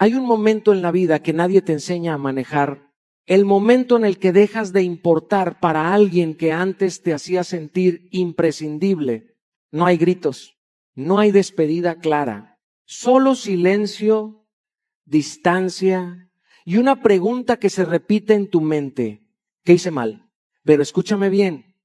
Hay un momento en la vida que nadie te enseña a manejar. El momento en el que dejas de importar para alguien que antes te hacía sentir imprescindible. No hay gritos, no hay despedida clara, solo silencio, distancia y una pregunta que se repite en tu mente. ¿Qué hice mal? Pero escúchame bien,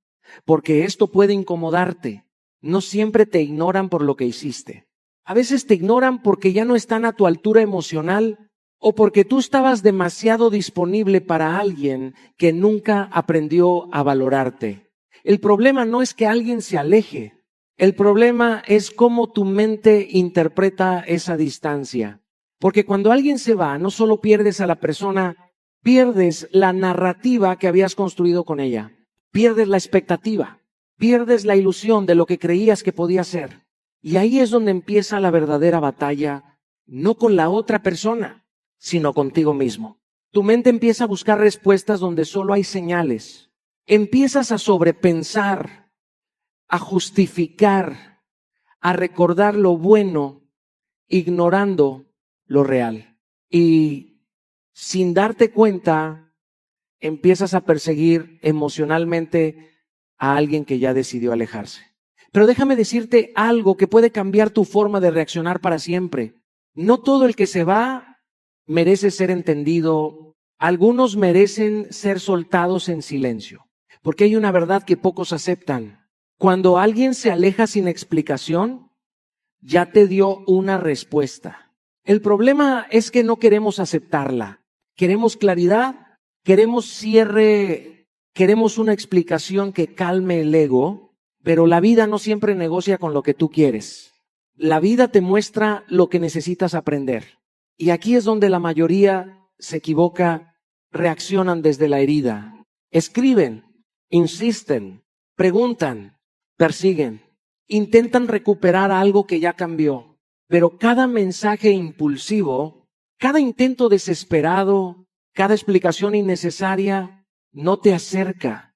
porque esto puede incomodarte. No siempre te ignoran por lo que hiciste. A veces te ignoran porque ya no están a tu altura emocional o porque tú estabas demasiado disponible para alguien que nunca aprendió a valorarte. El problema no es que alguien se aleje. El problema es cómo tu mente interpreta esa distancia. Porque cuando alguien se va, no solo pierdes a la persona, pierdes la narrativa que habías construido con ella. Pierdes la expectativa. Pierdes la ilusión de lo que creías que podía ser. Y ahí es donde empieza la verdadera batalla, no con la otra persona, sino contigo mismo. Tu mente empieza a buscar respuestas donde solo hay señales. Empiezas a sobrepensar, a justificar, a recordar lo bueno, ignorando lo real. Y sin darte cuenta, empiezas a perseguir emocionalmente a alguien que ya decidió alejarse. Pero déjame decirte algo que puede cambiar tu forma de reaccionar para siempre. No todo el que se va merece ser entendido. Algunos merecen ser soltados en silencio. Porque hay una verdad que pocos aceptan. Cuando alguien se aleja sin explicación, ya te dio una respuesta. El problema es que no queremos aceptarla. Queremos claridad, queremos cierre, queremos una explicación que calme el ego, pero la vida no siempre negocia con lo que tú quieres. La vida te muestra lo que necesitas aprender. Y aquí es donde la mayoría se equivoca, reaccionan desde la herida. Escriben, insisten, preguntan, persiguen, intentan recuperar algo que ya cambió. Pero cada mensaje impulsivo, cada intento desesperado, cada explicación innecesaria, no te acerca,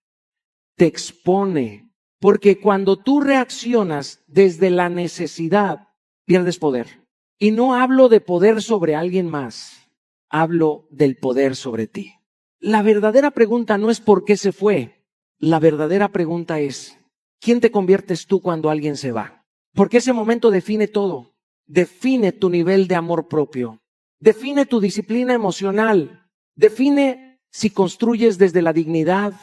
te expone. Porque cuando tú reaccionas desde la necesidad, pierdes poder. Y no hablo de poder sobre alguien más, hablo del poder sobre ti. La verdadera pregunta no es por qué se fue. La verdadera pregunta es, ¿quién te conviertes tú cuando alguien se va? Porque ese momento define todo. Define tu nivel de amor propio. Define tu disciplina emocional. Define si construyes desde la dignidad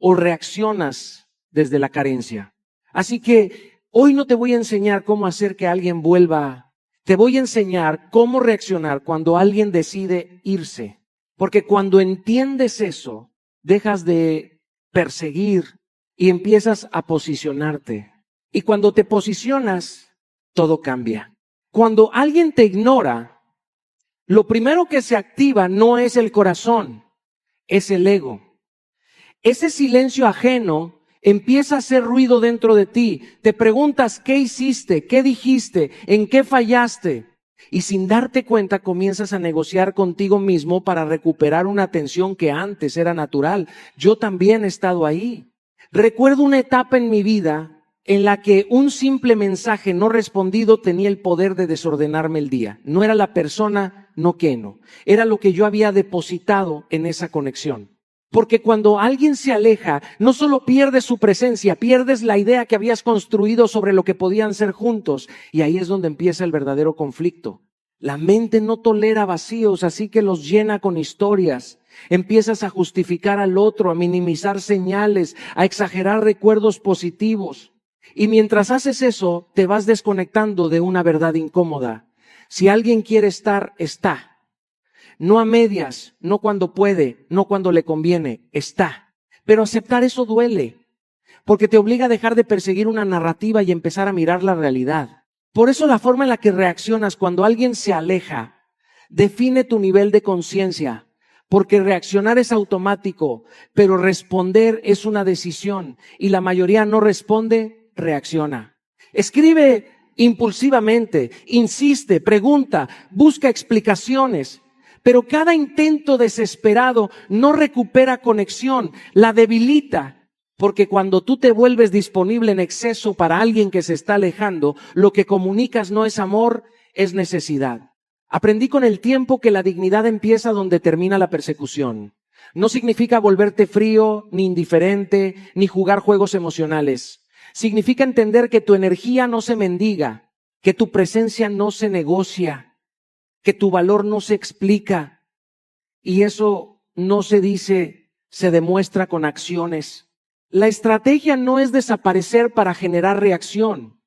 o reaccionas desde la carencia. Así que hoy no te voy a enseñar cómo hacer que alguien vuelva. Te voy a enseñar cómo reaccionar cuando alguien decide irse. Porque cuando entiendes eso, dejas de perseguir y empiezas a posicionarte. Y cuando te posicionas, todo cambia. Cuando alguien te ignora, lo primero que se activa no es el corazón, es el ego. Ese silencio ajeno empieza a hacer ruido dentro de ti. Te preguntas qué hiciste, qué dijiste, en qué fallaste. Y sin darte cuenta comienzas a negociar contigo mismo para recuperar una atención que antes era natural. Yo también he estado ahí. Recuerdo una etapa en mi vida en la que un simple mensaje no respondido tenía el poder de desordenarme el día. No era la persona, no que no. Era lo que yo había depositado en esa conexión. Porque cuando alguien se aleja, no solo pierdes su presencia, pierdes la idea que habías construido sobre lo que podían ser juntos. Y ahí es donde empieza el verdadero conflicto. La mente no tolera vacíos, así que los llena con historias. Empiezas a justificar al otro, a minimizar señales, a exagerar recuerdos positivos. Y mientras haces eso, te vas desconectando de una verdad incómoda. Si alguien quiere estar, está. No a medias, no cuando puede, no cuando le conviene, está. Pero aceptar eso duele, porque te obliga a dejar de perseguir una narrativa y empezar a mirar la realidad. Por eso la forma en la que reaccionas cuando alguien se aleja define tu nivel de conciencia, porque reaccionar es automático, pero responder es una decisión y la mayoría no responde, reacciona. Escribe impulsivamente, insiste, pregunta, busca explicaciones. Pero cada intento desesperado no recupera conexión, la debilita. Porque cuando tú te vuelves disponible en exceso para alguien que se está alejando, lo que comunicas no es amor, es necesidad. Aprendí con el tiempo que la dignidad empieza donde termina la persecución. No significa volverte frío, ni indiferente, ni jugar juegos emocionales. Significa entender que tu energía no se mendiga, que tu presencia no se negocia, que tu valor no se explica. Y eso no se dice, se demuestra con acciones. La estrategia no es desaparecer para generar reacción.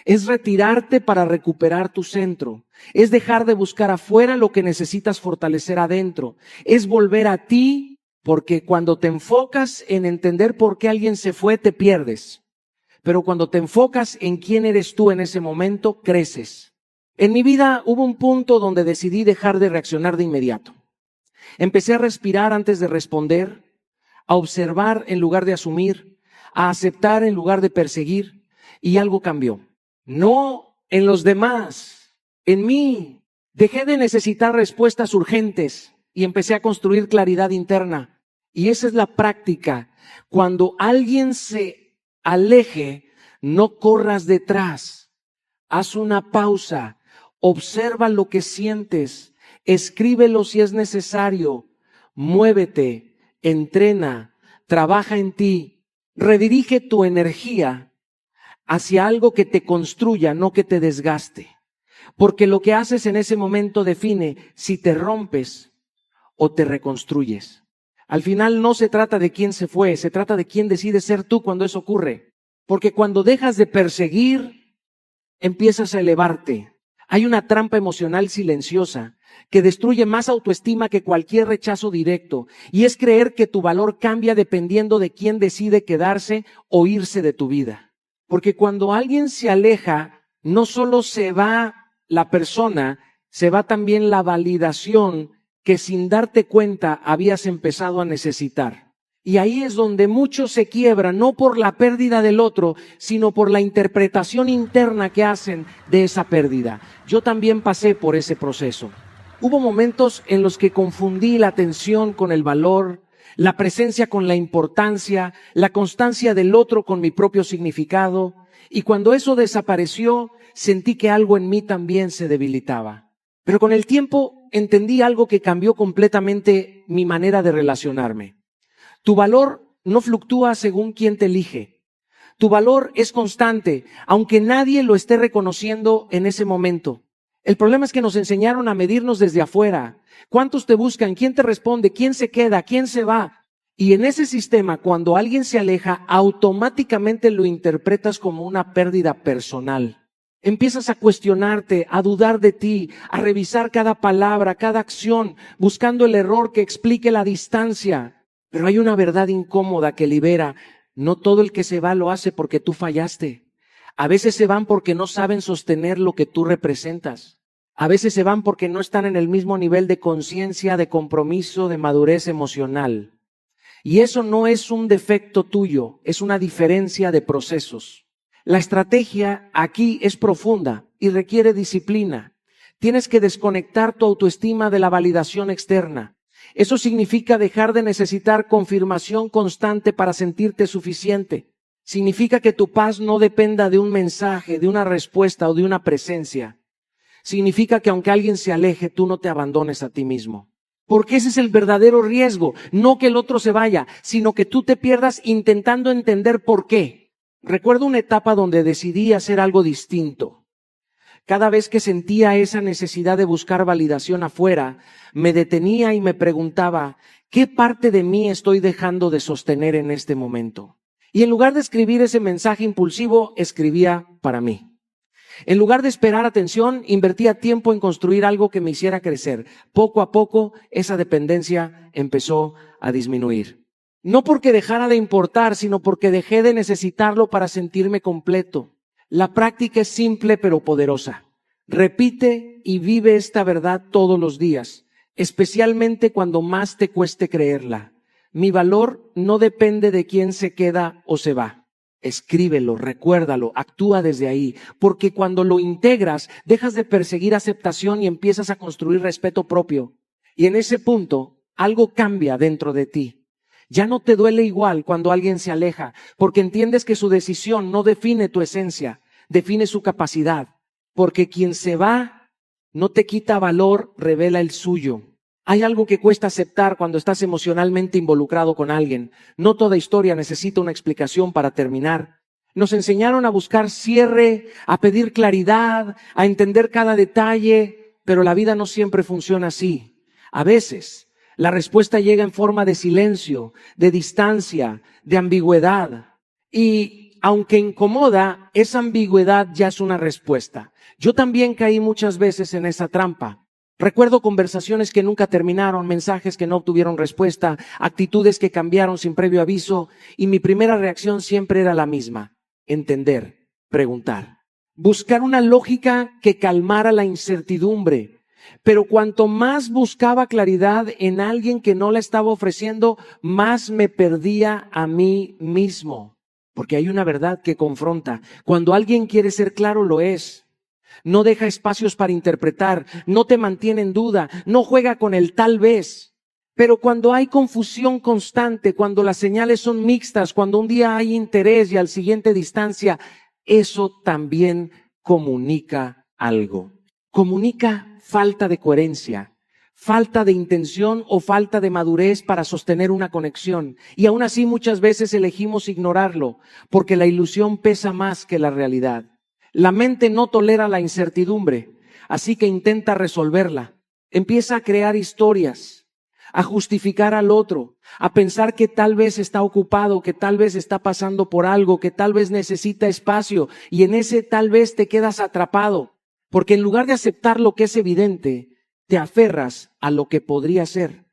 Es retirarte para recuperar tu centro. Es dejar de buscar afuera lo que necesitas fortalecer adentro. Es volver a ti, porque cuando te enfocas en entender por qué alguien se fue, te pierdes. Pero cuando te enfocas en quién eres tú en ese momento, creces. En mi vida hubo un punto donde decidí dejar de reaccionar de inmediato. Empecé a respirar antes de responder, a observar en lugar de asumir, a aceptar en lugar de perseguir, y algo cambió. No en los demás, en mí. Dejé de necesitar respuestas urgentes y empecé a construir claridad interna. Y esa es la práctica. Cuando alguien se aleje, no corras detrás. Haz una pausa. Observa lo que sientes. Escríbelo si es necesario. Muévete, entrena, trabaja en ti. Redirige tu energía hacia algo que te construya, no que te desgaste. Porque lo que haces en ese momento define si te rompes o te reconstruyes. Al final no se trata de quién se fue, se trata de quién decides ser tú cuando eso ocurre. Porque cuando dejas de perseguir, empiezas a elevarte. Hay una trampa emocional silenciosa que destruye más autoestima que cualquier rechazo directo, y es creer que tu valor cambia dependiendo de quién decide quedarse o irse de tu vida. Porque cuando alguien se aleja, no solo se va la persona, se va también la validación que sin darte cuenta habías empezado a necesitar. Y ahí es donde muchos se quiebran, no por la pérdida del otro, sino por la interpretación interna que hacen de esa pérdida. Yo también pasé por ese proceso. Hubo momentos en los que confundí la atención con el valor, la presencia con la importancia, la constancia del otro con mi propio significado. Y cuando eso desapareció, sentí que algo en mí también se debilitaba. Pero con el tiempo entendí algo que cambió completamente mi manera de relacionarme. Tu valor no fluctúa según quién te elige. Tu valor es constante, aunque nadie lo esté reconociendo en ese momento. El problema es que nos enseñaron a medirnos desde afuera. ¿Cuántos te buscan? ¿Quién te responde? ¿Quién se queda? ¿Quién se va? Y en ese sistema, cuando alguien se aleja, automáticamente lo interpretas como una pérdida personal. Empiezas a cuestionarte, a dudar de ti, a revisar cada palabra, cada acción, buscando el error que explique la distancia. Pero hay una verdad incómoda que libera. No todo el que se va lo hace porque tú fallaste. A veces se van porque no saben sostener lo que tú representas. A veces se van porque no están en el mismo nivel de conciencia, de compromiso, de madurez emocional. Y eso no es un defecto tuyo, es una diferencia de procesos. La estrategia aquí es profunda y requiere disciplina. Tienes que desconectar tu autoestima de la validación externa. Eso significa dejar de necesitar confirmación constante para sentirte suficiente. Significa que tu paz no dependa de un mensaje, de una respuesta o de una presencia. Significa que aunque alguien se aleje, tú no te abandones a ti mismo. Porque ese es el verdadero riesgo. No que el otro se vaya, sino que tú te pierdas intentando entender por qué. Recuerdo una etapa donde decidí hacer algo distinto. Cada vez que sentía esa necesidad de buscar validación afuera, me detenía y me preguntaba, ¿qué parte de mí estoy dejando de sostener en este momento? Y en lugar de escribir ese mensaje impulsivo, escribía para mí. En lugar de esperar atención, invertía tiempo en construir algo que me hiciera crecer. Poco a poco, esa dependencia empezó a disminuir. No porque dejara de importar, sino porque dejé de necesitarlo para sentirme completo. La práctica es simple pero poderosa. Repite y vive esta verdad todos los días, especialmente cuando más te cueste creerla. Mi valor no depende de quién se queda o se va. Escríbelo, recuérdalo, actúa desde ahí, porque cuando lo integras, dejas de perseguir aceptación y empiezas a construir respeto propio. Y en ese punto, algo cambia dentro de ti. Ya no te duele igual cuando alguien se aleja, porque entiendes que su decisión no define tu esencia, define su capacidad. Porque quien se va no te quita valor, revela el suyo. Hay algo que cuesta aceptar cuando estás emocionalmente involucrado con alguien. No toda historia necesita una explicación para terminar. Nos enseñaron a buscar cierre, a pedir claridad, a entender cada detalle, pero la vida no siempre funciona así. A veces, la respuesta llega en forma de silencio, de distancia, de ambigüedad. Y aunque incomoda, esa ambigüedad ya es una respuesta. Yo también caí muchas veces en esa trampa. Recuerdo conversaciones que nunca terminaron, mensajes que no obtuvieron respuesta, actitudes que cambiaron sin previo aviso, y mi primera reacción siempre era la misma: entender, preguntar, buscar una lógica que calmara la incertidumbre. Pero cuanto más buscaba claridad en alguien que no la estaba ofreciendo, más me perdía a mí mismo. Porque hay una verdad que confronta. Cuando alguien quiere ser claro, lo es. No deja espacios para interpretar, no te mantiene en duda, no juega con el tal vez. Pero cuando hay confusión constante, cuando las señales son mixtas, cuando un día hay interés y al siguiente distancia, eso también comunica algo. Comunica falta de coherencia, falta de intención o falta de madurez para sostener una conexión. Y aún así muchas veces elegimos ignorarlo, porque la ilusión pesa más que la realidad. La mente no tolera la incertidumbre, así que intenta resolverla. Empieza a crear historias, a justificar al otro, a pensar que tal vez está ocupado, que tal vez está pasando por algo, que tal vez necesita espacio, y en ese tal vez te quedas atrapado, porque en lugar de aceptar lo que es evidente, te aferras a lo que podría ser.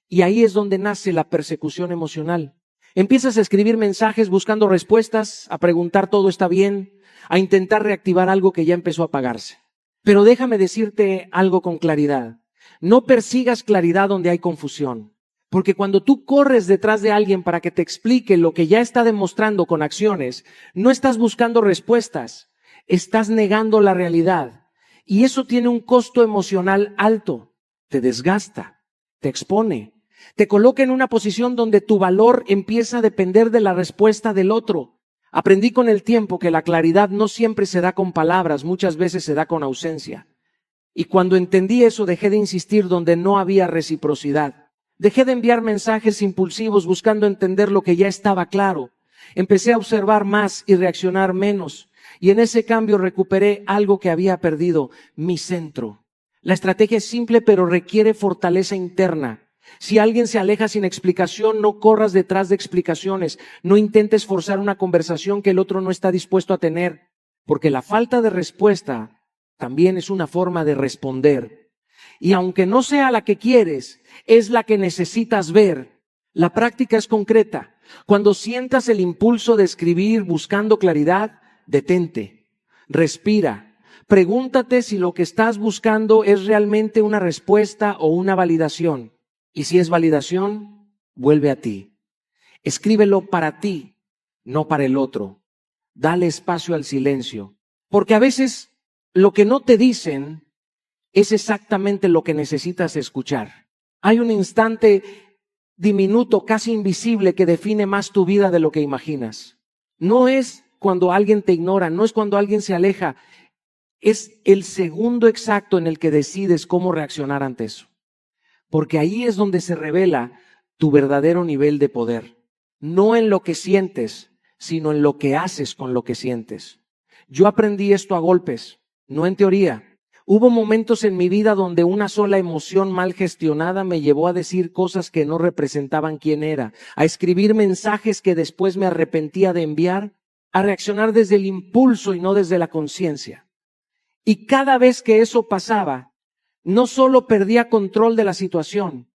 Y ahí es donde nace la persecución emocional. Empiezas a escribir mensajes buscando respuestas, a preguntar todo está bien, a intentar reactivar algo que ya empezó a apagarse. Pero déjame decirte algo con claridad. No persigas claridad donde hay confusión. Porque cuando tú corres detrás de alguien para que te explique lo que ya está demostrando con acciones, no estás buscando respuestas, estás negando la realidad. Y eso tiene un costo emocional alto. Te desgasta, te expone, te coloca en una posición donde tu valor empieza a depender de la respuesta del otro. Aprendí con el tiempo que la claridad no siempre se da con palabras, muchas veces se da con ausencia. Y cuando entendí eso, dejé de insistir donde no había reciprocidad. Dejé de enviar mensajes impulsivos buscando entender lo que ya estaba claro. Empecé a observar más y reaccionar menos. Y en ese cambio recuperé algo que había perdido, mi centro. La estrategia es simple, pero requiere fortaleza interna. Si alguien se aleja sin explicación, no corras detrás de explicaciones. No intentes forzar una conversación que el otro no está dispuesto a tener, porque la falta de respuesta también es una forma de responder. Y aunque no sea la que quieres, es la que necesitas ver. La práctica es concreta. Cuando sientas el impulso de escribir buscando claridad, detente, respira. Pregúntate si lo que estás buscando es realmente una respuesta o una validación. Y si es validación, vuelve a ti. Escríbelo para ti, no para el otro. Dale espacio al silencio. Porque a veces lo que no te dicen es exactamente lo que necesitas escuchar. Hay un instante diminuto, casi invisible, que define más tu vida de lo que imaginas. No es cuando alguien te ignora, no es cuando alguien se aleja. Es el segundo exacto en el que decides cómo reaccionar ante eso. Porque ahí es donde se revela tu verdadero nivel de poder. No en lo que sientes, sino en lo que haces con lo que sientes. Yo aprendí esto a golpes, no en teoría. Hubo momentos en mi vida donde una sola emoción mal gestionada me llevó a decir cosas que no representaban quién era, a escribir mensajes que después me arrepentía de enviar, a reaccionar desde el impulso y no desde la conciencia. Y cada vez que eso pasaba, no solo perdía control de la situación,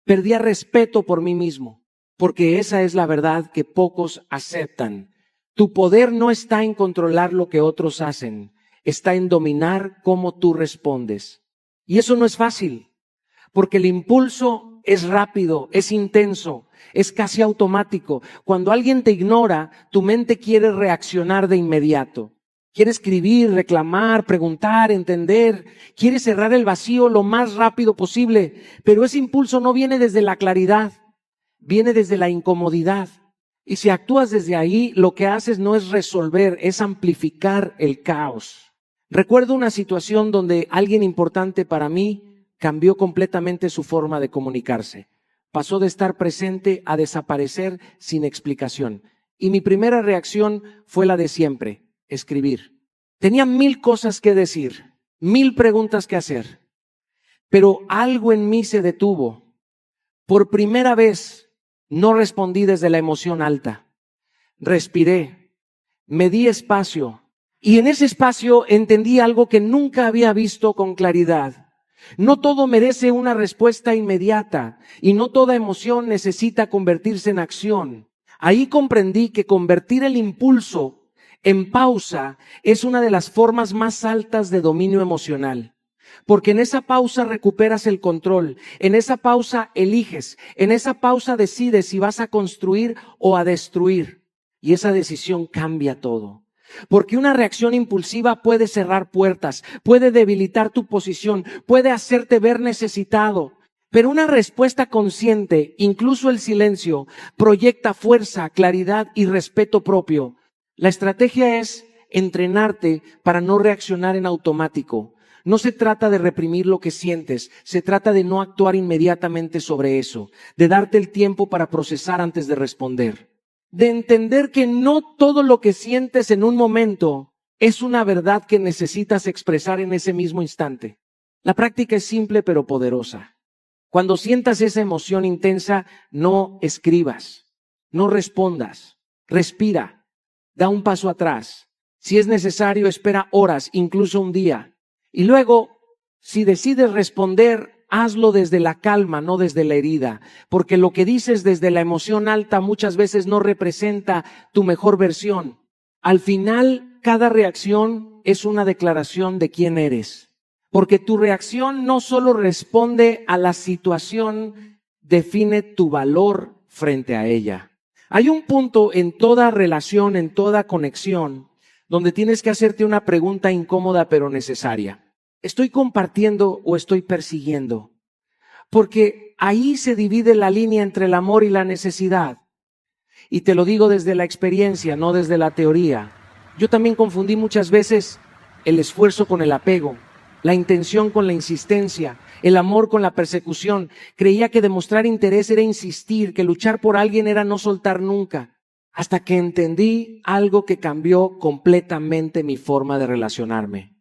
perdía respeto por mí mismo, porque esa es la verdad que pocos aceptan. Tu poder no está en controlar lo que otros hacen, está en dominar cómo tú respondes. Y eso no es fácil, porque el impulso es rápido, es intenso, es casi automático. Cuando alguien te ignora, tu mente quiere reaccionar de inmediato. Quiere escribir, reclamar, preguntar, entender. Quiere cerrar el vacío lo más rápido posible. Pero ese impulso no viene desde la claridad, viene desde la incomodidad. Y si actúas desde ahí, lo que haces no es resolver, es amplificar el caos. Recuerdo una situación donde alguien importante para mí cambió completamente su forma de comunicarse. Pasó de estar presente a desaparecer sin explicación. Y mi primera reacción fue la de siempre, escribir. Tenía 1000 cosas que decir, 1000 preguntas que hacer, pero algo en mí se detuvo. Por primera vez no respondí desde la emoción alta. Respiré, me di espacio y en ese espacio entendí algo que nunca había visto con claridad. No todo merece una respuesta inmediata y no toda emoción necesita convertirse en acción. Ahí comprendí que convertir el impulso en pausa es una de las formas más altas de dominio emocional. Porque en esa pausa recuperas el control, en esa pausa eliges, en esa pausa decides si vas a construir o a destruir. Y esa decisión cambia todo. Porque una reacción impulsiva puede cerrar puertas, puede debilitar tu posición, puede hacerte ver necesitado. Pero una respuesta consciente, incluso el silencio, proyecta fuerza, claridad y respeto propio. La estrategia es entrenarte para no reaccionar en automático. No se trata de reprimir lo que sientes, se trata de no actuar inmediatamente sobre eso, de darte el tiempo para procesar antes de responder, de entender que no todo lo que sientes en un momento es una verdad que necesitas expresar en ese mismo instante. La práctica es simple pero poderosa. Cuando sientas esa emoción intensa, no escribas, no respondas, respira, da un paso atrás. Si es necesario, espera horas, incluso un día. Y luego, si decides responder, hazlo desde la calma, no desde la herida, porque lo que dices desde la emoción alta muchas veces no representa tu mejor versión. Al final, cada reacción es una declaración de quién eres, porque tu reacción no solo responde a la situación, define tu valor frente a ella. Hay un punto en toda relación, en toda conexión, donde tienes que hacerte una pregunta incómoda pero necesaria. ¿Estoy compartiendo o estoy persiguiendo? Porque ahí se divide la línea entre el amor y la necesidad. Y te lo digo desde la experiencia, no desde la teoría. Yo también confundí muchas veces el esfuerzo con el apego, la intención con la insistencia, el amor con la persecución. Creía que demostrar interés era insistir, que luchar por alguien era no soltar nunca. Hasta que entendí algo que cambió completamente mi forma de relacionarme.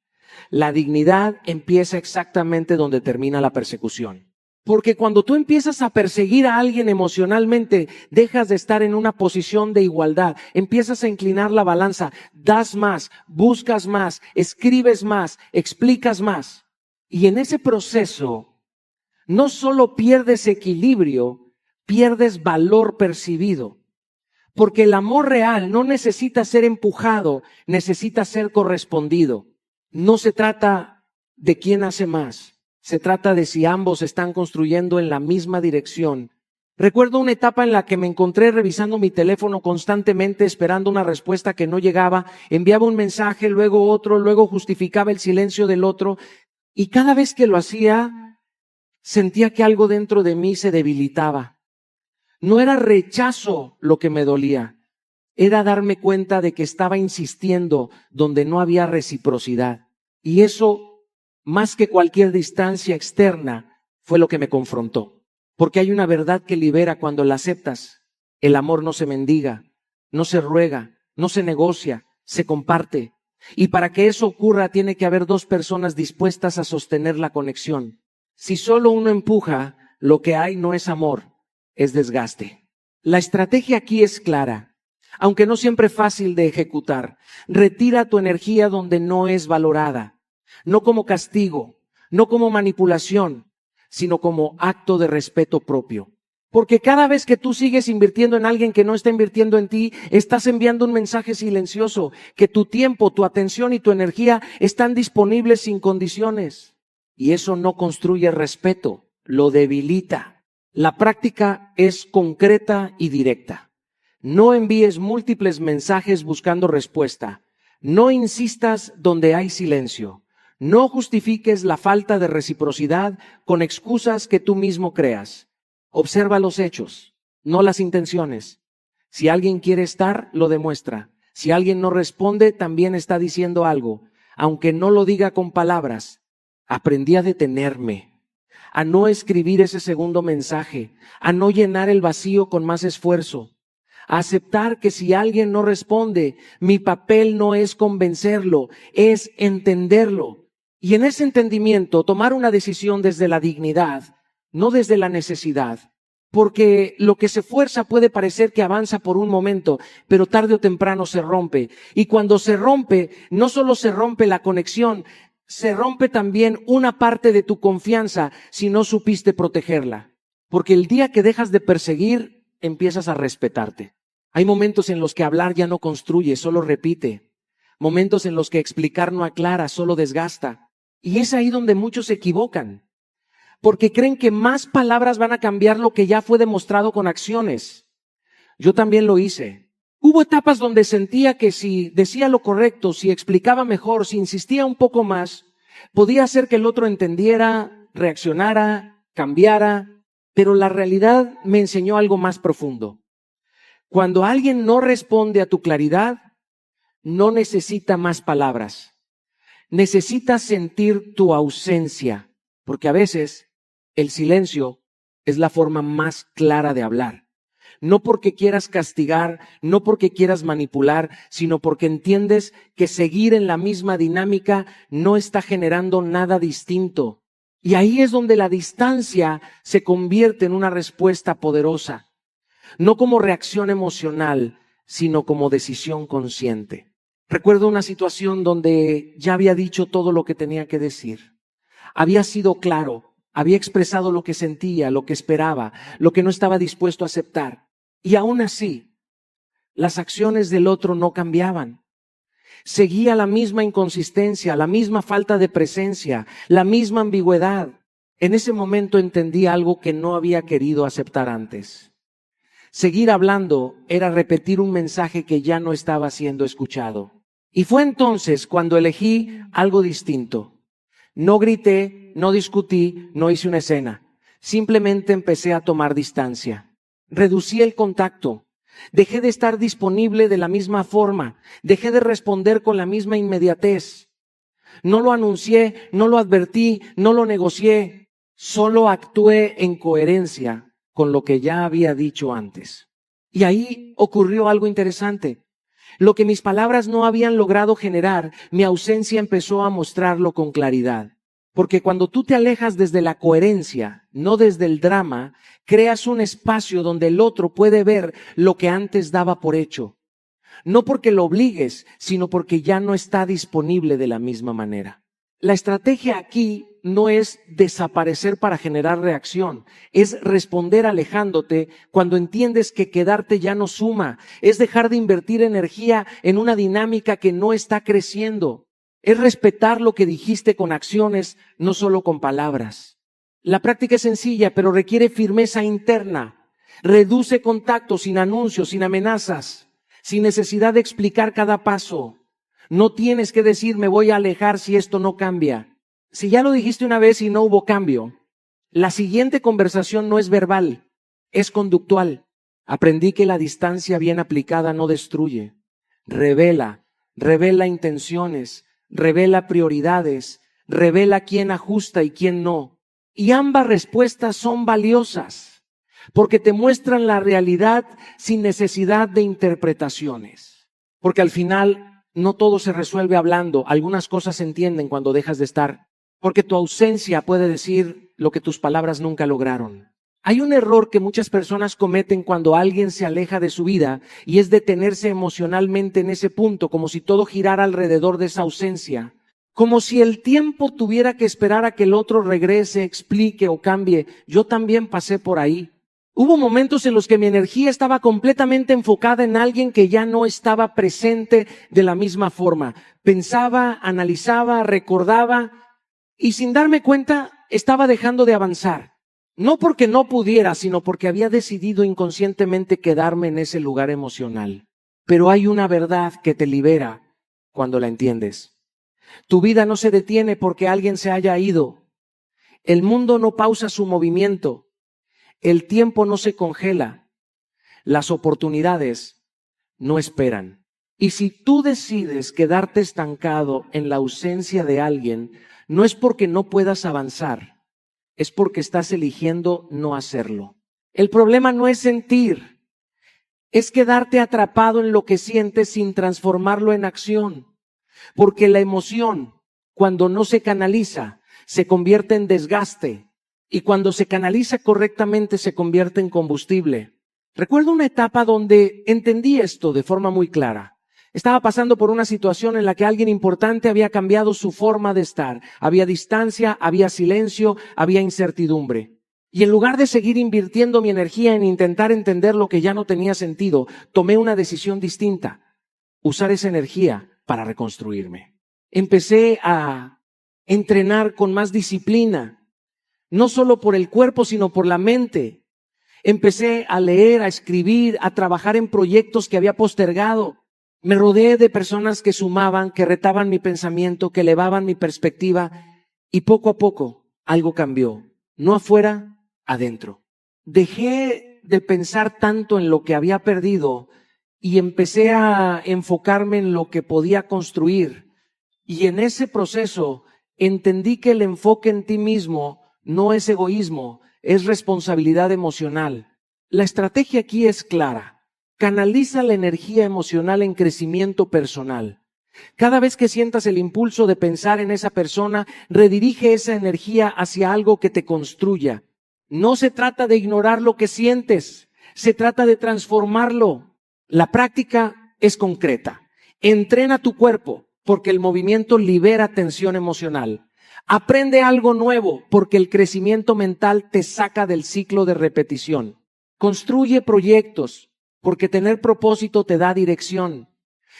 La dignidad empieza exactamente donde termina la persecución. Porque cuando tú empiezas a perseguir a alguien emocionalmente, dejas de estar en una posición de igualdad, empiezas a inclinar la balanza, das más, buscas más, escribes más, explicas más. Y en ese proceso, no solo pierdes equilibrio, pierdes valor percibido. Porque el amor real no necesita ser empujado, necesita ser correspondido. No se trata de quién hace más, se trata de si ambos están construyendo en la misma dirección. Recuerdo una etapa en la que me encontré revisando mi teléfono constantemente, esperando una respuesta que no llegaba, enviaba un mensaje, luego otro, luego justificaba el silencio del otro, y cada vez que lo hacía, sentía que algo dentro de mí se debilitaba. No era rechazo lo que me dolía, era darme cuenta de que estaba insistiendo donde no había reciprocidad. Y eso, más que cualquier distancia externa, fue lo que me confrontó. Porque hay una verdad que libera cuando la aceptas. El amor no se mendiga, no se ruega, no se negocia, se comparte. Y para que eso ocurra tiene que haber dos personas dispuestas a sostener la conexión. Si solo uno empuja, lo que hay no es amor, es desgaste. La estrategia aquí es clara, aunque no siempre fácil de ejecutar. Retira tu energía donde no es valorada, no como castigo, no como manipulación, sino como acto de respeto propio. Porque cada vez que tú sigues invirtiendo en alguien que no está invirtiendo en ti, estás enviando un mensaje silencioso, que tu tiempo, tu atención y tu energía están disponibles sin condiciones. Y eso no construye respeto, lo debilita. La práctica es concreta y directa. No envíes múltiples mensajes buscando respuesta. No insistas donde hay silencio. No justifiques la falta de reciprocidad con excusas que tú mismo creas. Observa los hechos, no las intenciones. Si alguien quiere estar, lo demuestra. Si alguien no responde, también está diciendo algo. aunque no lo diga con palabras, aprendí a detenerme, a no escribir ese segundo mensaje, a no llenar el vacío con más esfuerzo, a aceptar que si alguien no responde, mi papel no es convencerlo, es entenderlo. Y en ese entendimiento, tomar una decisión desde la dignidad, no desde la necesidad. Porque lo que se fuerza puede parecer que avanza por un momento, pero tarde o temprano se rompe. Y cuando se rompe, no solo se rompe la conexión, se rompe también una parte de tu confianza si no supiste protegerla. Porque el día que dejas de perseguir, empiezas a respetarte. Hay momentos en los que hablar ya no construye, solo repite. Momentos en los que explicar no aclara, solo desgasta. Y es ahí donde muchos se equivocan. Porque creen que más palabras van a cambiar lo que ya fue demostrado con acciones. Yo también lo hice. Hubo etapas donde sentía que si decía lo correcto, si explicaba mejor, si insistía un poco más, podía hacer que el otro entendiera, reaccionara, cambiara, pero la realidad me enseñó algo más profundo. Cuando alguien no responde a tu claridad, no necesita más palabras. Necesita sentir tu ausencia, porque a veces el silencio es la forma más clara de hablar. No porque quieras castigar, no porque quieras manipular, sino porque entiendes que seguir en la misma dinámica no está generando nada distinto. Y ahí es donde la distancia se convierte en una respuesta poderosa. No como reacción emocional, sino como decisión consciente. Recuerdo una situación donde ya había dicho todo lo que tenía que decir. Había sido claro. Había expresado lo que sentía, lo que esperaba, lo que no estaba dispuesto a aceptar. Y aún así, las acciones del otro no cambiaban. Seguía la misma inconsistencia, la misma falta de presencia, la misma ambigüedad. En ese momento entendí algo que no había querido aceptar antes. Seguir hablando era repetir un mensaje que ya no estaba siendo escuchado. Y fue entonces cuando elegí algo distinto. No grité, no discutí, no hice una escena. Simplemente empecé a tomar distancia. Reducí el contacto. Dejé de estar disponible de la misma forma. Dejé de responder con la misma inmediatez. No lo anuncié, no lo advertí, no lo negocié. Solo actué en coherencia con lo que ya había dicho antes. Y ahí ocurrió algo interesante. Lo que mis palabras no habían logrado generar, mi ausencia empezó a mostrarlo con claridad. Porque cuando tú te alejas desde la coherencia, no desde el drama, creas un espacio donde el otro puede ver lo que antes daba por hecho. No porque lo obligues, sino porque ya no está disponible de la misma manera. La estrategia aquí no es desaparecer para generar reacción, es responder alejándote cuando entiendes que quedarte ya no suma, es dejar de invertir energía en una dinámica que no está creciendo, es respetar lo que dijiste con acciones, no solo con palabras. La práctica es sencilla, pero requiere firmeza interna. Reduce contacto sin anuncios, sin amenazas, sin necesidad de explicar cada paso. No tienes que decir me voy a alejar si esto no cambia. Si ya lo dijiste una vez y no hubo cambio, la siguiente conversación no es verbal, es conductual. Aprendí que la distancia bien aplicada no destruye, revela intenciones, revela prioridades, revela quién ajusta y quién no. Y ambas respuestas son valiosas, porque te muestran la realidad sin necesidad de interpretaciones. Porque al final no todo se resuelve hablando, algunas cosas se entienden cuando dejas de estar. Porque tu ausencia puede decir lo que tus palabras nunca lograron. Hay un error que muchas personas cometen cuando alguien se aleja de su vida y es detenerse emocionalmente en ese punto, como si todo girara alrededor de esa ausencia. Como si el tiempo tuviera que esperar a que el otro regrese, explique o cambie. Yo también pasé por ahí. Hubo momentos en los que mi energía estaba completamente enfocada en alguien que ya no estaba presente de la misma forma. Pensaba, analizaba, recordaba. Y sin darme cuenta, estaba dejando de avanzar. No porque no pudiera, sino porque había decidido inconscientemente quedarme en ese lugar emocional. Pero hay una verdad que te libera cuando la entiendes. Tu vida no se detiene porque alguien se haya ido. El mundo no pausa su movimiento. El tiempo no se congela. Las oportunidades no esperan. Y si tú decides quedarte estancado en la ausencia de alguien, no es porque no puedas avanzar, es porque estás eligiendo no hacerlo. El problema no es sentir, es quedarte atrapado en lo que sientes sin transformarlo en acción. Porque la emoción, cuando no se canaliza, se convierte en desgaste. Y cuando se canaliza correctamente, se convierte en combustible. Recuerdo una etapa donde entendí esto de forma muy clara. Estaba pasando por una situación en la que alguien importante había cambiado su forma de estar. Había distancia, había silencio, había incertidumbre. Y en lugar de seguir invirtiendo mi energía en intentar entender lo que ya no tenía sentido, tomé una decisión distinta. Usar esa energía para reconstruirme. Empecé a entrenar con más disciplina, no solo por el cuerpo, sino por la mente. Empecé a leer, a escribir, a trabajar en proyectos que había postergado. Me rodeé de personas que sumaban, que retaban mi pensamiento, que elevaban mi perspectiva, y poco a poco algo cambió. No afuera, adentro. Dejé de pensar tanto en lo que había perdido y empecé a enfocarme en lo que podía construir. Y en ese proceso entendí que el enfoque en ti mismo no es egoísmo, es responsabilidad emocional. La estrategia aquí es clara. Canaliza la energía emocional en crecimiento personal. Cada vez que sientas el impulso de pensar en esa persona, redirige esa energía hacia algo que te construya. No se trata de ignorar lo que sientes, se trata de transformarlo. La práctica es concreta. Entrena tu cuerpo, porque el movimiento libera tensión emocional. Aprende algo nuevo, porque el crecimiento mental te saca del ciclo de repetición. Construye proyectos, porque tener propósito te da dirección.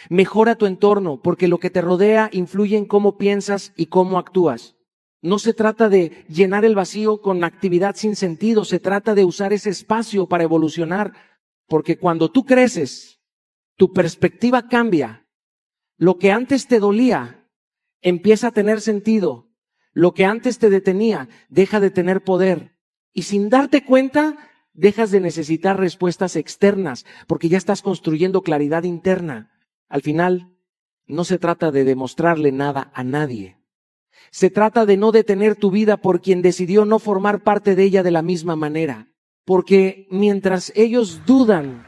Mejora tu entorno, porque lo que te rodea influye en cómo piensas y cómo actúas. No se trata de llenar el vacío con actividad sin sentido, se trata de usar ese espacio para evolucionar, porque cuando tú creces, tu perspectiva cambia. Lo que antes te dolía empieza a tener sentido. Lo que antes te detenía deja de tener poder. Y sin darte cuenta, dejas de necesitar respuestas externas, porque ya estás construyendo claridad interna. Al final, no se trata de demostrarle nada a nadie. Se trata de no detener tu vida por quien decidió no formar parte de ella de la misma manera. Porque mientras ellos dudan,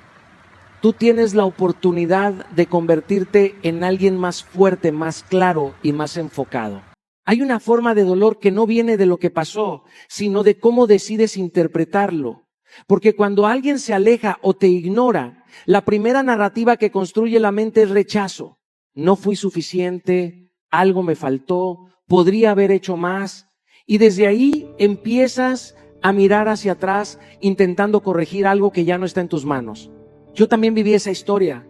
tú tienes la oportunidad de convertirte en alguien más fuerte, más claro y más enfocado. Hay una forma de dolor que no viene de lo que pasó, sino de cómo decides interpretarlo. Porque cuando alguien se aleja o te ignora, la primera narrativa que construye la mente es rechazo. No fui suficiente, algo me faltó, podría haber hecho más. Y desde ahí empiezas a mirar hacia atrás intentando corregir algo que ya no está en tus manos. Yo también viví esa historia.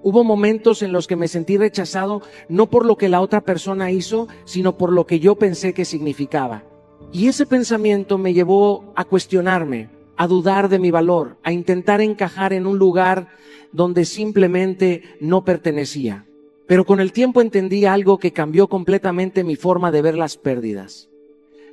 Hubo momentos en los que me sentí rechazado, no por lo que la otra persona hizo, sino por lo que yo pensé que significaba. Y ese pensamiento me llevó a cuestionarme, a dudar de mi valor, a intentar encajar en un lugar donde simplemente no pertenecía. Pero con el tiempo entendí algo que cambió completamente mi forma de ver las pérdidas.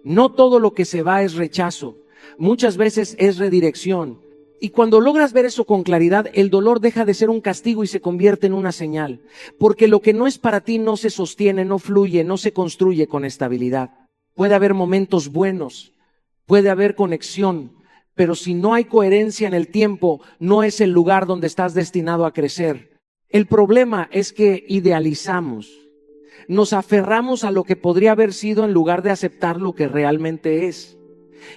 No todo lo que se va es rechazo, muchas veces es redirección. Y cuando logras ver eso con claridad, el dolor deja de ser un castigo y se convierte en una señal. Porque lo que no es para ti no se sostiene, no fluye, no se construye con estabilidad. Puede haber momentos buenos, puede haber conexión, pero si no hay coherencia en el tiempo, no es el lugar donde estás destinado a crecer. El problema es que idealizamos, nos aferramos a lo que podría haber sido en lugar de aceptar lo que realmente es.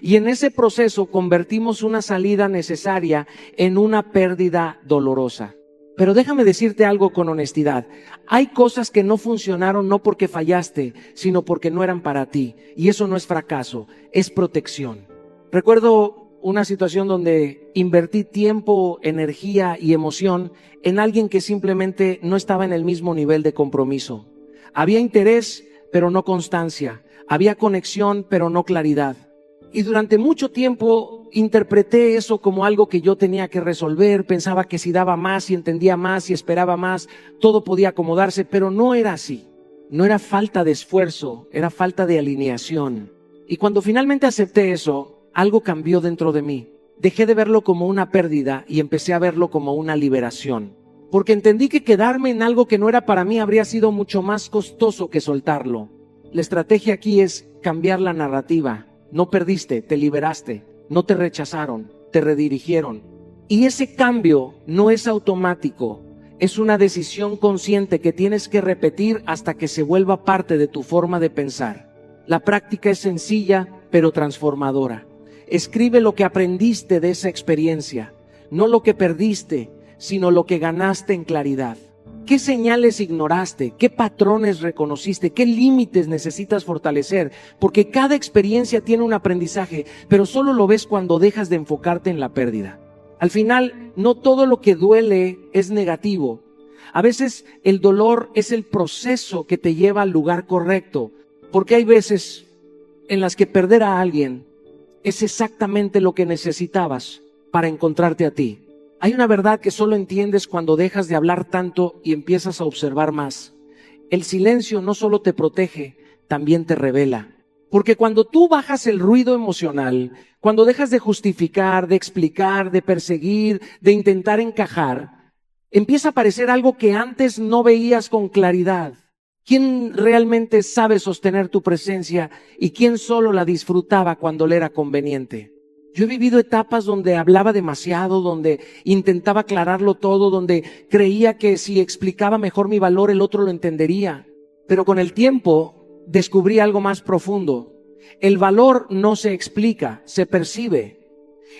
Y en ese proceso convertimos una salida necesaria en una pérdida dolorosa. Pero déjame decirte algo con honestidad. Hay cosas que no funcionaron no porque fallaste, sino porque no eran para ti. Y eso no es fracaso, es protección. Recuerdo una situación donde invertí tiempo, energía y emoción en alguien que simplemente no estaba en el mismo nivel de compromiso. Había interés, pero no constancia. Había conexión, pero no claridad. Y durante mucho tiempo interpreté eso como algo que yo tenía que resolver. Pensaba que si daba más, si entendía más, si esperaba más, todo podía acomodarse, pero no era así. No era falta de esfuerzo, era falta de alineación. Y cuando finalmente acepté eso, algo cambió dentro de mí. Dejé de verlo como una pérdida y empecé a verlo como una liberación. porque entendí que quedarme en algo que no era para mí habría sido mucho más costoso que soltarlo. La estrategia aquí es cambiar la narrativa. No perdiste, te liberaste, no te rechazaron, te redirigieron. Y ese cambio no es automático, es una decisión consciente que tienes que repetir hasta que se vuelva parte de tu forma de pensar. La práctica es sencilla, pero transformadora. Escribe lo que aprendiste de esa experiencia, no lo que perdiste, sino lo que ganaste en claridad. ¿Qué señales ignoraste? ¿Qué patrones reconociste? ¿Qué límites necesitas fortalecer? Porque cada experiencia tiene un aprendizaje, pero solo lo ves cuando dejas de enfocarte en la pérdida. Al final, no todo lo que duele es negativo. A veces el dolor es el proceso que te lleva al lugar correcto, porque hay veces en las que perder a alguien es exactamente lo que necesitabas para encontrarte a ti. Hay una verdad que solo entiendes cuando dejas de hablar tanto y empiezas a observar más. El silencio no solo te protege, también te revela. Porque cuando tú bajas el ruido emocional, cuando dejas de justificar, de explicar, de perseguir, de intentar encajar, empieza a aparecer algo que antes no veías con claridad. ¿Quién realmente sabe sostener tu presencia y quién solo la disfrutaba cuando le era conveniente? Yo he vivido etapas donde hablaba demasiado, donde intentaba aclararlo todo, donde creía que si explicaba mejor mi valor el otro lo entendería. Pero con el tiempo descubrí algo más profundo. El valor no se explica, se percibe.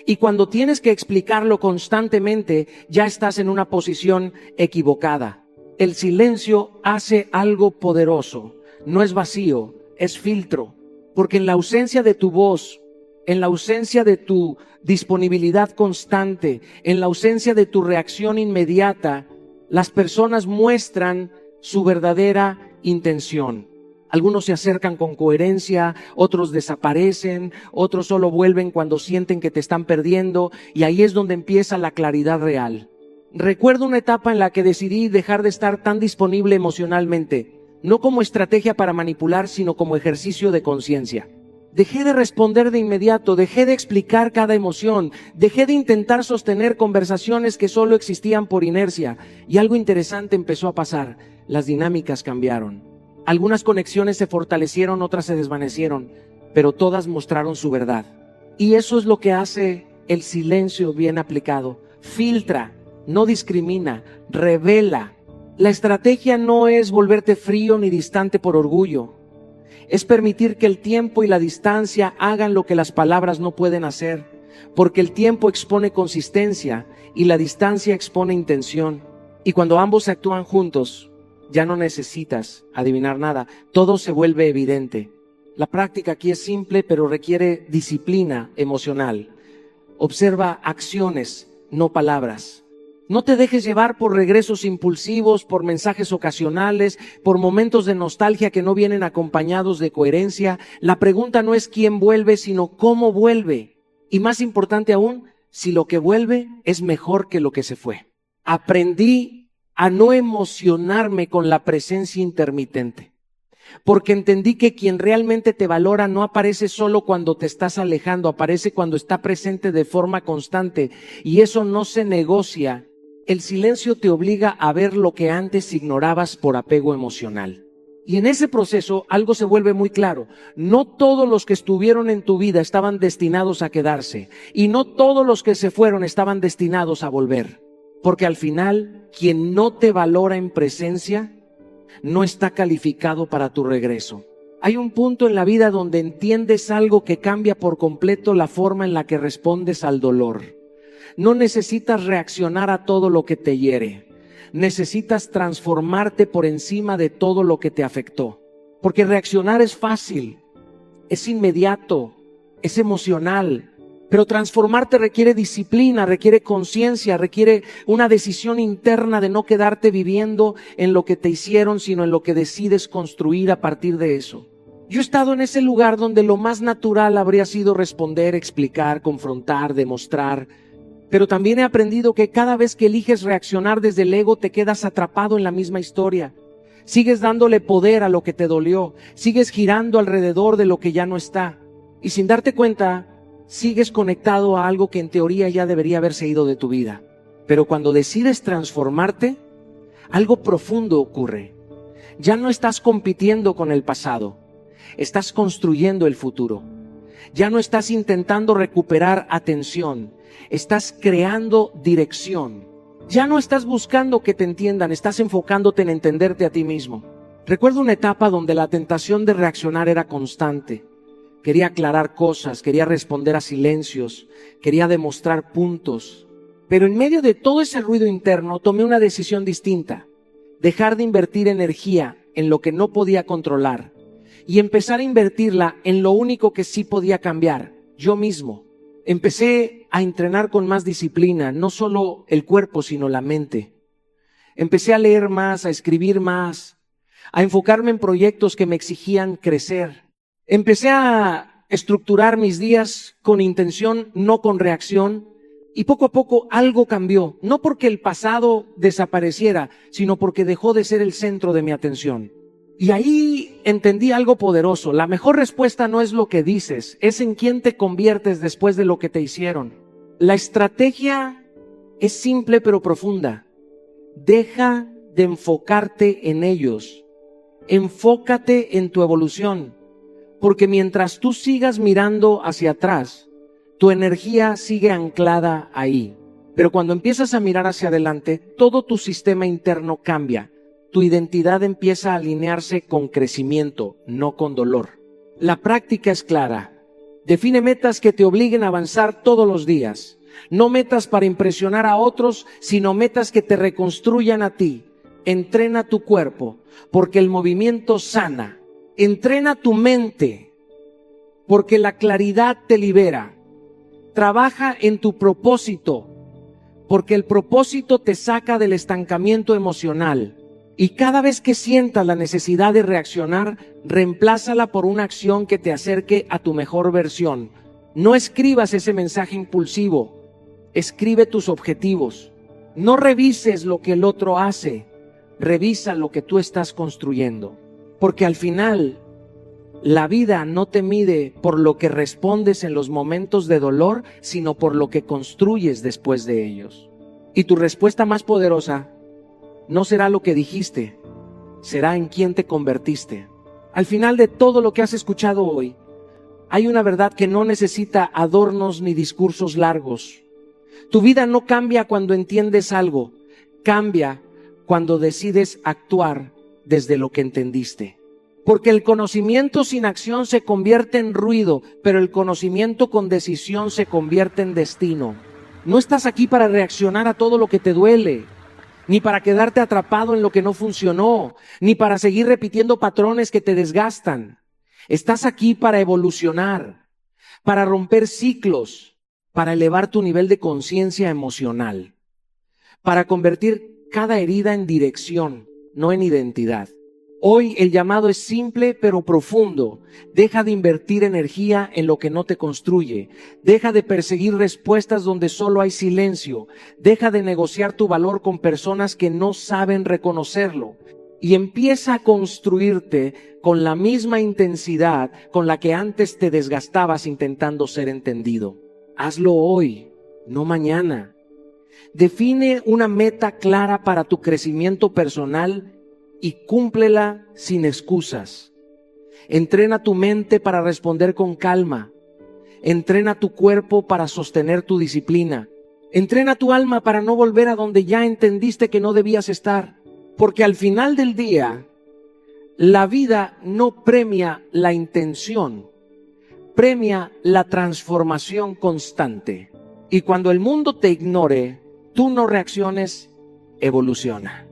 Y cuando tienes que explicarlo constantemente, ya estás en una posición equivocada. El silencio hace algo poderoso, no es vacío, es filtro. Porque en la ausencia de tu voz, en la ausencia de tu disponibilidad constante, en la ausencia de tu reacción inmediata, las personas muestran su verdadera intención. Algunos se acercan con coherencia, otros desaparecen, otros solo vuelven cuando sienten que te están perdiendo, y ahí es donde empieza la claridad real. Recuerdo una etapa en la que decidí dejar de estar tan disponible emocionalmente, no como estrategia para manipular, sino como ejercicio de conciencia. Dejé de responder de inmediato, dejé de explicar cada emoción, dejé de intentar sostener conversaciones que solo existían por inercia, y algo interesante empezó a pasar. Las dinámicas cambiaron. Algunas conexiones se fortalecieron, otras se desvanecieron, pero todas mostraron su verdad. Y eso es lo que hace el silencio bien aplicado. Filtra, no discrimina, revela. La estrategia no es volverte frío ni distante por orgullo. Es permitir que el tiempo y la distancia hagan lo que las palabras no pueden hacer, porque el tiempo expone consistencia y la distancia expone intención. Y cuando ambos actúan juntos, ya no necesitas adivinar nada, todo se vuelve evidente. La práctica aquí es simple, pero requiere disciplina emocional. Observa acciones, no palabras. No te dejes llevar por regresos impulsivos, por mensajes ocasionales, por momentos de nostalgia que no vienen acompañados de coherencia. La pregunta no es quién vuelve, sino cómo vuelve. Y más importante aún, si lo que vuelve es mejor que lo que se fue. Aprendí a no emocionarme con la presencia intermitente, porque entendí que quien realmente te valora no aparece solo cuando te estás alejando, aparece cuando está presente de forma constante, y eso no se negocia. El silencio te obliga a ver lo que antes ignorabas por apego emocional. Y en ese proceso algo se vuelve muy claro. No todos los que estuvieron en tu vida estaban destinados a quedarse. Y no todos los que se fueron estaban destinados a volver. Porque al final, quien no te valora en presencia, no está calificado para tu regreso. Hay un punto en la vida donde entiendes algo que cambia por completo la forma en la que respondes al dolor. No necesitas reaccionar a todo lo que te hiere. Necesitas transformarte por encima de todo lo que te afectó. Porque reaccionar es fácil, es inmediato, es emocional. Pero transformarte requiere disciplina, requiere conciencia, requiere una decisión interna de no quedarte viviendo en lo que te hicieron, sino en lo que decides construir a partir de eso. Yo he estado en ese lugar donde lo más natural habría sido responder, explicar, confrontar, demostrar. Pero también he aprendido que cada vez que eliges reaccionar desde el ego, te quedas atrapado en la misma historia. Sigues dándole poder a lo que te dolió, sigues girando alrededor de lo que ya no está. Y sin darte cuenta, sigues conectado a algo que en teoría ya debería haberse ido de tu vida. Pero cuando decides transformarte, algo profundo ocurre. Ya no estás compitiendo con el pasado, estás construyendo el futuro. Ya no estás intentando recuperar atención, estás creando dirección. Ya no estás buscando que te entiendan, estás enfocándote en entenderte a ti mismo. Recuerdo una etapa donde la tentación de reaccionar era constante. Quería aclarar cosas, quería responder a silencios, quería demostrar puntos. Pero en medio de todo ese ruido interno tomé una decisión distinta. Dejar de invertir energía en lo que no podía controlar y empezar a invertirla en lo único que sí podía cambiar, yo mismo. Empecé a entrenar con más disciplina, no solo el cuerpo, sino la mente. Empecé a leer más, a escribir más, a enfocarme en proyectos que me exigían crecer. Empecé a estructurar mis días con intención, no con reacción. Y poco a poco algo cambió, no porque el pasado desapareciera, sino porque dejó de ser el centro de mi atención. Y ahí entendí algo poderoso. La mejor respuesta no es lo que dices, es en quién te conviertes después de lo que te hicieron. La estrategia es simple pero profunda. Deja de enfocarte en ellos. Enfócate en tu evolución. Porque mientras tú sigas mirando hacia atrás, tu energía sigue anclada ahí. Pero cuando empiezas a mirar hacia adelante, todo tu sistema interno cambia. Tu identidad empieza a alinearse con crecimiento, no con dolor. La práctica es clara. Define metas que te obliguen a avanzar todos los días. No metas para impresionar a otros, sino metas que te reconstruyan a ti. Entrena tu cuerpo, porque el movimiento sana. Entrena tu mente, porque la claridad te libera. Trabaja en tu propósito, porque el propósito te saca del estancamiento emocional. Y cada vez que sientas la necesidad de reaccionar, reemplázala por una acción que te acerque a tu mejor versión. No escribas ese mensaje impulsivo, escribe tus objetivos. No revises lo que el otro hace, revisa lo que tú estás construyendo. Porque al final, la vida no te mide por lo que respondes en los momentos de dolor, sino por lo que construyes después de ellos. Y tu respuesta más poderosa no será lo que dijiste, será en quién te convertiste. Al final de todo lo que has escuchado hoy, hay una verdad que no necesita adornos ni discursos largos. Tu vida no cambia cuando entiendes algo, cambia cuando decides actuar desde lo que entendiste. Porque el conocimiento sin acción se convierte en ruido, pero el conocimiento con decisión se convierte en destino. No estás aquí para reaccionar a todo lo que te duele, ni para quedarte atrapado en lo que no funcionó, ni para seguir repitiendo patrones que te desgastan. Estás aquí para evolucionar, para romper ciclos, para elevar tu nivel de conciencia emocional, para convertir cada herida en dirección, no en identidad. Hoy el llamado es simple pero profundo. Deja de invertir energía en lo que no te construye. Deja de perseguir respuestas donde solo hay silencio. Deja de negociar tu valor con personas que no saben reconocerlo. Y empieza a construirte con la misma intensidad con la que antes te desgastabas intentando ser entendido. Hazlo hoy, no mañana. Define una meta clara para tu crecimiento personal y cúmplela sin excusas. Entrena tu mente para responder con calma. Entrena tu cuerpo para sostener tu disciplina. Entrena tu alma para no volver a donde ya entendiste que no debías estar. Porque al final del día, la vida no premia la intención, premia la transformación constante. Y cuando el mundo te ignore, tú no reacciones, evoluciona.